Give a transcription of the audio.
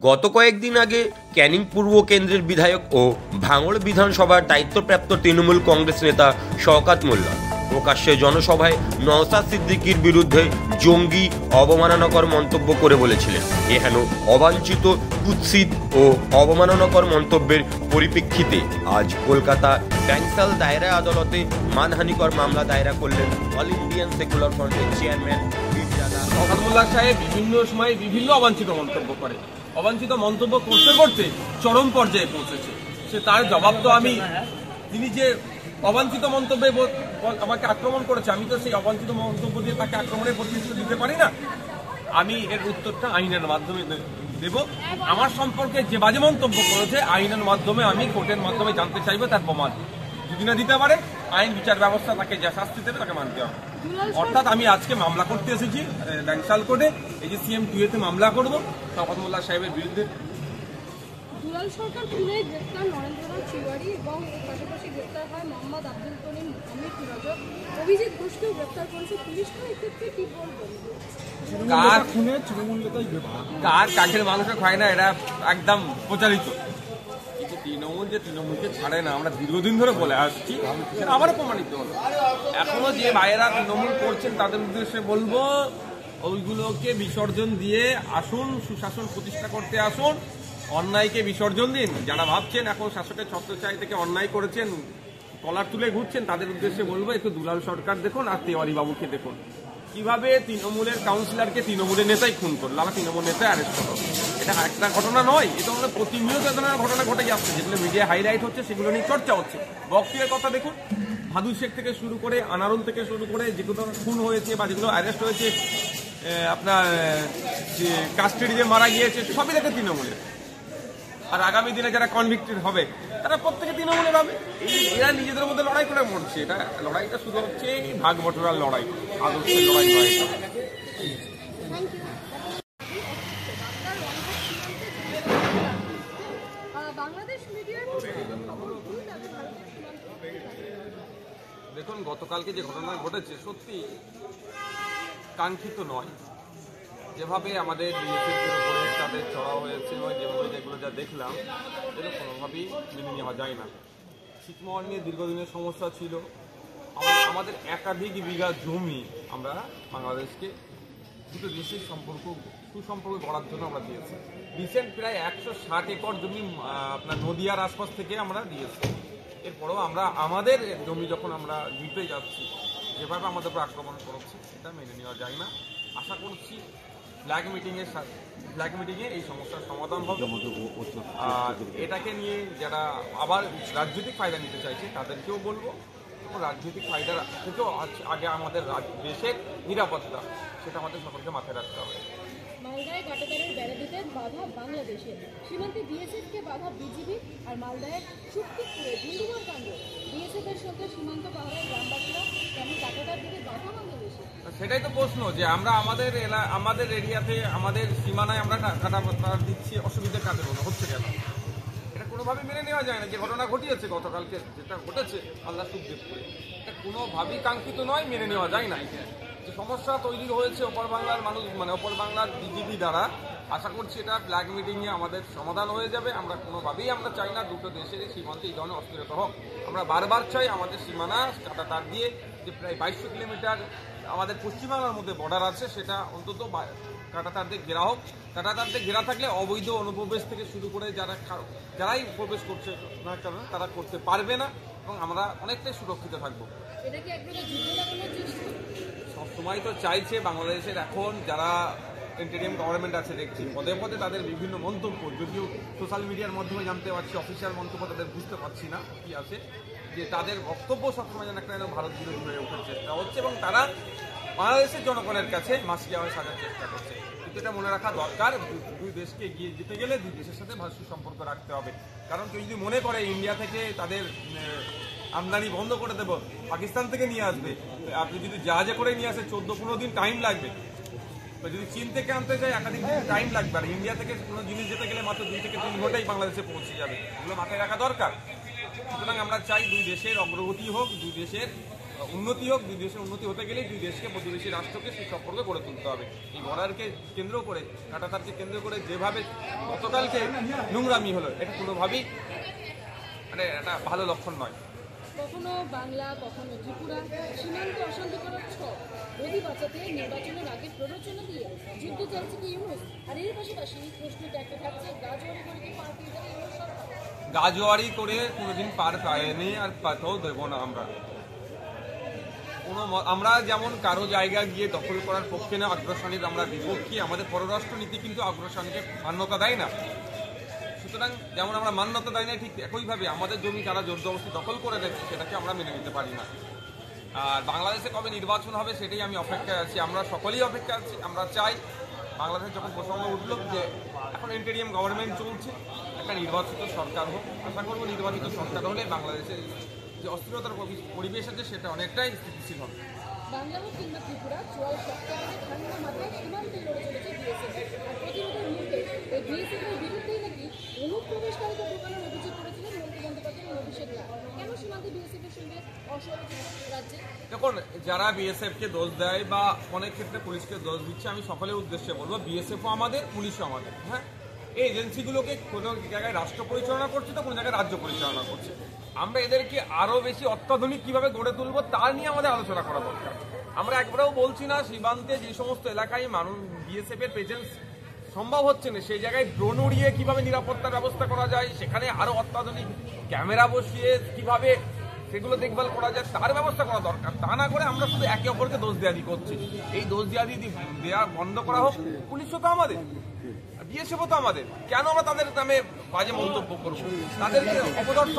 গত কয়েকদিন আগে ক্যানিং পূর্ব কেন্দ্রের বিধায়ক ও ভাঙড় বিধানসভার দায়িত্বপ্রাপ্ত তৃণমূল কংগ্রেস নেতা শওকত মোল্লা প্রকাশ্যে জনসভায় নওশাদ সিদ্দিকীর বিরুদ্ধে জঙ্গি অবমাননাকর মন্তব্য করে বলেছিলেন। এহেন অবাঞ্ছিত কুৎসিত ও অবমাননাকর মন্তব্যের পরিপ্রেক্ষিতে আজ কলকাতা ব্যাংসাল দায়রা আদালতে মানহানিকর মামলা দায়ের করলেন অল ইন্ডিয়ান সেকুলার ফ্রন্টের চেয়ারম্যান শওকত মোল্লা সাহেব বিভিন্ন সময় বিভিন্ন অবাঞ্ছিত মন্তব্য করে। অবাঞ্ছিত মন্তব্য করতে করতে চরম পর্যায়ে পৌঁছেছে। সে তার জবাব তো আমি, তিনি যে অবাঞ্ছিত মন্তব্যে আমাকে আক্রমণ করেছে, আমি তো সেই অবাঞ্ছিত মন্তব্য দিয়ে তাকে আক্রমণের প্রতিশ্রুতি দিতে পারি না। আমি এর উত্তরটা আইনের মাধ্যমে দেব। আমার সম্পর্কে যে বাজে মন্তব্য করেছে আইনের মাধ্যমে আমি কোর্টের মাধ্যমে জানতে চাইবো তার প্রমাণ। যদি না দিতে পারে আইন বিচার ব্যবস্থা তাকে যা শাস্তি দেবে তাকে মানতে হবে। অর্থাৎ আমি আজকে মামলা করতে এসেছি ব্যাংসাল কোর্টে, এই যে CM 2 মামলা করব শওকত মোল্লা সাহেবের বিরুদ্ধে। দুলাল সরকার খুনে গ্রেপ্তার নরেন্দ্রনাথ তিওয়ারি এবং পাশাপাশি গ্রেপ্তার হয় মোহাম্মদ আব্দুল করিম আহমেদ রজব, অভিজিৎ ঘোষকেও গ্রেপ্তার করেছে পুলিশ। এক্ষেত্রে কি বলবেন? কার খুনে তৃণমূল নেতাই কার কাঠের মানুষের খায় না, এটা একদম প্রচারিত। তৃণমূলকে ছাড়ে না, আমরা দীর্ঘদিন ধরে বলে আসছি, সেটা আবারও প্রমাণিত হলো। এখনো যে ভাইয়েরা তৃণমূল করছেন তাদের উদ্দেশ্যে বলবো, ওইগুলোকে বিসর্জন দিয়ে আসুন, সুশাসন প্রতিষ্ঠা করতে আসুন, অন্যায়কে বিসর্জন দিন। যারা ভাবছেন এখন শাসকের ছত্রছায়া থেকে অন্যায় করেছেন, কলার তুলে ঘুরছেন, তাদের উদ্দেশ্যে বলবো একটু দুলাল সরকার দেখুন আর তেওয়ারি বাবুকে দেখুন, কিভাবে তৃণমূলের কাউন্সিলরকে তৃণমূলের নেতাই খুন করল, আবার তৃণমূল নেতাই অ্যারেস্ট করল। এটা একটা ঘটনা নয়, এটা আমাদের প্রতিনিয়ত এ ধরনের ঘটনা ঘটে যাচ্ছে, যেগুলো মিডিয়া হাইলাইট হচ্ছে, সেগুলো নিয়ে চর্চা হচ্ছে। বক্তিয়ার কথা দেখুন, ভাদু শেখ থেকে শুরু করে আনারুল থেকে শুরু করে যেগুলো খুন হয়েছে বা যেগুলো অ্যারেস্ট হয়েছে, আপনার কাস্টাডিতে মারা গিয়েছে, সবই দেখে তৃণমূলের। আর আগামী দিনে যারা কনভিক্টেড হবে তারা প্রত্যেকে তৃণমূলের হবে। এরা নিজেদের মধ্যে লড়াই করে মরছে। এটা লড়াইটা শুধু হচ্ছে ভাগ বটরার লড়াই, আদর্শের লড়াই নয়। দেখুন, গতকালকে যে ঘটনা ঘটেছে সত্যি কাঙ্ক্ষিত নয়। যেভাবে আমাদের বিএসএফের উপরে তাদের চড়া হয়েছে এবং যেভাবে যেগুলো যা দেখলাম, এটা কোনোভাবেই মেনে নেওয়া যায় না। ছিটমহল নিয়ে দীর্ঘদিনের সমস্যা ছিল। আমাদের একাধিক বিঘা জমি আমরা বাংলাদেশকে দুটো দেশের সুসম্পর্ক গড়ার জন্য আমরা দিয়েছি। রিসেন্ট প্রায় 160 একর জমি আপনার নদিয়ার আশপাশ থেকে আমরা দিয়েছি। এরপরেও আমরা আমাদের জমি যখন আমরা নিতে যাচ্ছি, যেভাবে আমাদের উপর আক্রমণ করছি, এটা মেনে নেওয়া যায় না। আশা করছি ফ্ল্যাগ মিটিংয়ে এই সমস্যার সমাধান হবে। আর এটাকে নিয়ে যারা আবার রাজনৈতিক ফায়দা নিতে চাইছে তাদেরকেও বলবো, রাজনৈতিক ফায়দা থেকেও আগে আমাদের দেশের নিরাপত্তা, সেটা আমাদের সকলকে মাথায় রাখতে হবে। মালদায় কাটাতারের বেড়া দিতে বাধা বাংলাদেশে, সীমান্তে বিএসএফকে বাধা বিজিবি, আর মালদায় শক্তিপুরে ধুন্ধুমার কাণ্ড। বিএসএফ এর সঙ্গে সীমান্ত পাহাড়ের গ্রামবাসীরা কেন কাটাতার দিকে বাধা বাংলাদেশে? সেটাই তো প্রশ্ন, যে আমরা আমাদের এরিয়াতে আমাদের সীমানায় আমরা কাটাতার দিচ্ছি, অসুবিধা কাদের হচ্ছে কেন? এটা কোনোভাবেই মেনে নেওয়া যায় না। যে ঘটনা ঘটিয়েছে গতকালকে, যেটা ঘটেছে আল্লাহ সুখদেবপুরে, এটা কোনোভাবেই কাঙ্ক্ষিত নয়, মেনে নেওয়া যায় না। যে সমস্যা তৈরি হয়েছে ওপর বাংলার মানুষ, মানে ওপর বাংলার বিজেপি দ্বারা, আশা করছি এটা ফ্ল্যাগ মিটিংয়ে আমাদের সমাধান হয়ে যাবে। আমরা কোনোভাবেই আমরা চাই না দুটো দেশের সীমান্তে এই ধরনের অস্থিরতা হোক। আমরা বারবার চাই আমাদের সীমানা কাটাতার দিয়ে, যে প্রায় 2200 কিলোমিটার আমাদের পশ্চিমবাংলার মধ্যে বর্ডার আছে, সেটা অন্তত কাটাতার দিয়ে ঘেরা হোক। কাটাতার দিয়ে ঘেরা থাকলে অবৈধ অনুপ্রবেশ থেকে শুরু করে যারাই প্রবেশ করছে না কেন তারা করতে পারবে না, এবং আমরা অনেকটাই সুরক্ষিত থাকবো। সবসময় তো চাইছে বাংলাদেশের এখন যারা ইন্টারিম গভর্নমেন্ট আছে, দেখছি পদে পদে তাদের বিভিন্ন মন্তব্য, যদিও সোশ্যাল মিডিয়ার মাধ্যমে জানতে পারছি, অফিসিয়াল মন্তব্য তাদের বুঝতে পারছি না কি আছে, যে তাদের বক্তব্য সবসময় যেন একটা ভারত বিরোধী হয়ে ওঠার চেষ্টা হচ্ছে, এবং তারা বাংলাদেশের জনগণের কাছে মাসি হয়ে সাজার চেষ্টা করছে। কিন্তু এটা মনে রাখা দরকার, দুই দেশকে এগিয়ে যেতে গেলে দুই দেশের সাথে ভালো সুসম্পর্ক রাখতে হবে। কারণ কেউ যদি মনে করে ইন্ডিয়া থেকে তাদের আমদানি বন্ধ করে দেবো, পাকিস্তান থেকে নিয়ে আসবে, আপনি যদি জাহাজে করে নিয়ে আসে 14-15 দিন টাইম লাগবে। যদি চীন থেকে আনতে চাই একাধিক দিন টাইম লাগবে, আর ইন্ডিয়া থেকে কোনো জিনিস যেতে গেলে মাত্র 2 থেকে 3 ঘন্টাই বাংলাদেশে পৌঁছে যাবে। এগুলো মাথায় রাখা দরকার। সুতরাং আমরা চাই দুই দেশের অগ্রগতি হোক, দুই দেশের উন্নতি হোক, দুই দেশের উন্নতি হতে গেলেই দুই দেশকে, প্রতিবেশী রাষ্ট্রকে সুসম্পর্ক গড়ে তুলতে হবে। এই বর্ডারকে কেন্দ্র করে, কাঁটাতারকে কেন্দ্র করে যেভাবে গতকালকে নোংরামি হলো, এটা কোনোভাবেই মানে একটা ভালো লক্ষণ নয়। কখনো বাংলা, কখনো ত্রিপুরা, সীমান্ত অশান্তি করার ছক, নদী বাঁচাতে নির্বাচনের আগে প্ররোচনা দিয়ে যুদ্ধ চাইছে কি ইউনুস? আর এর পাশাপাশি প্রশ্নটা একটা থাকছে, গাজোয়ারি করে কি পার পেয়ে যাবে ইউনুস সরকার? গাজোয়ারি করে কোনোদিন পার পায়নি, আর পাতেও দেবো না আমরা। আমরা যেমন কারো জায়গা গিয়ে দখল করার পক্ষে না, আগ্রাসনের আমরা বিপক্ষে। আমাদের পররাষ্ট্র নীতি কিন্তু আগ্রাসনকে মান্যতা দেয় না। সুতরাং যেমন আমরা মান্যতা দেয় না, ঠিক একইভাবে আমাদের জমি যারা জোর জবরদস্তি দখল করে দেয় সেটাকে আমরা মেনে নিতে পারি না। আর বাংলাদেশে কবে নির্বাচন হবে সেটাই আমি অপেক্ষায় আছি, আমরা সকলেই অপেক্ষায় আছি। আমরা চাই বাংলাদেশে যখন প্রসঙ্গ উঠল যে এখন ইন্টারিয়াম গভর্নমেন্ট চলছে, একটা নির্বাচিত সরকার হোক। আশা করবো নির্বাচিত সরকার হলে বাংলাদেশের যে অস্থিরতার পরিবেশ আছে সেটা অনেকটাই স্থিতিশীল হবে। বাংলা হোক কিংবা ত্রিপুরা, চোয়াল সপ্তাহে ঠান্ডা মাথায় সীমান্তে লড়ে চলেছে বিএসএফ। আর প্রতিরোধের মুহূর্তে এই বিএসএফ এর বিরুদ্ধেই নাকি অনুপ্রবেশকারীকে ঢোকানোর অভিযোগ করেছিলেন মমতা বন্দ্যোপাধ্যায় ও অভিষেক লাল। কেন সীমান্তে বিএসএফ এর সঙ্গে অসহযোগিতা রাজ্যে? দেখুন, যারা বিএসএফ কে দোষ দেয় বা অনেক ক্ষেত্রে পুলিশকে দোষ দিচ্ছে, আমি সকলের উদ্দেশ্যে বলবো বিএসএফও আমাদের, পুলিশও আমাদের। হ্যাঁ, এই এজেন্সিগুলোকে কোনো জায়গায় রাষ্ট্র পরিচালনা করছে, তো কোনো জায়গায় রাজ্য পরিচালনা করছে। আমরা এদেরকে আরো বেশি অত্যাধুনিক কিভাবে গড়ে তুলবো তা নিয়ে আমাদের আলোচনা করা দরকার। আমরা একবারেও বলছি না সীমান্তে যে সমস্ত এলাকায় মানুষ বিএসএফ এর প্রেজেন্স সম্ভব হচ্ছে না, সেই জায়গায় ড্রোন উড়িয়ে কিভাবে নিরাপত্তার ব্যবস্থা করা যায়, সেখানে আরো অত্যাধুনিক ক্যামেরা বসিয়ে কিভাবে সেগুলো দেখভাল করা যায় তার ব্যবস্থা করা দরকার। তা না করে আমরা শুধু একে অপরকে দোষ দেওয়াদি করছি। এই দোষ দেওয়া বন্ধ করা হোক। পুলিশও তো আমাদের, বিএসএফও তো আমাদের। কেন আমরা তাদের নামে বাজে মন্তব্য করবো? তাদেরকে অপদর্থ